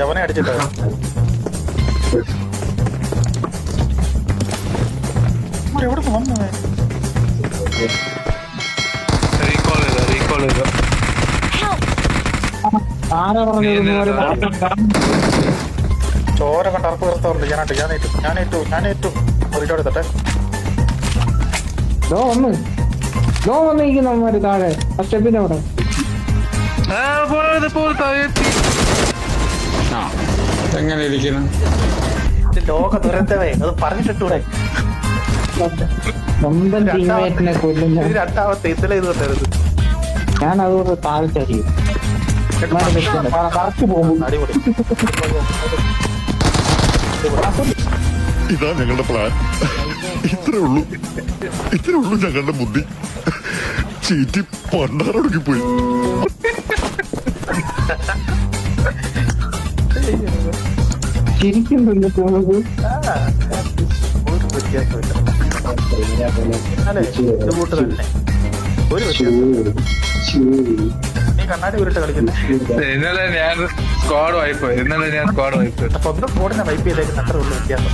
അവനെ അടിച്ചിട്ട് എവിടെ വന്നു ചോര കണ്ട് അറപ്പ് നിർത്താറുണ്ട്. ഞാനേറ്റു റിട്ടോട് എടുത്തട്ടെ. വന്നിരിക്കുന്നവന്മാര് താഴെ സ്റ്റെപ്പിന്റെ അവിടെ എങ്ങനെ ഇരിക്കുന്നു ലോക ദുരന്തമേ, അത് പറഞ്ഞിട്ടൂടെ. സ്വന്തം ടീമേറ്റിനെ കൊല്ലുന്ന രണ്ടാമത്തെ ഇന്നലെ ഇത് കൊണ്ടായിരുന്നു. ഞാൻ അതുകൊണ്ട് താഴ്ചറിയും കറക്റ്റ് പോകും. അടിപൊളി. ഇതാ ഞങ്ങളുടെ പ്ലാൻ. ഇത്രേ ഉള്ളൂ ഞങ്ങളുടെ ബുദ്ധി. ചീറ്റി പണ്ടാറൊടുക്കി പോയി. ശരിക്കും തോന്നുന്നത് ഒരു വ്യത്യാസമില്ല. അല്ലേ, ഇത് കൂട്ട് തന്നെ ഒരു വ്യത്യാസം. നീ കണ്ണാടി ഉരുട്ട് കളിക്കുന്നു. ഇന്നലെ ഞാൻ സ്ക്വാഡ് വായ്പോയി സ്വന്തം സ്കോഡിനെ വൈപ്പ് ചെയ്തേക്കുന്ന അത്ര ഉള്ളു വ്യത്യാസം.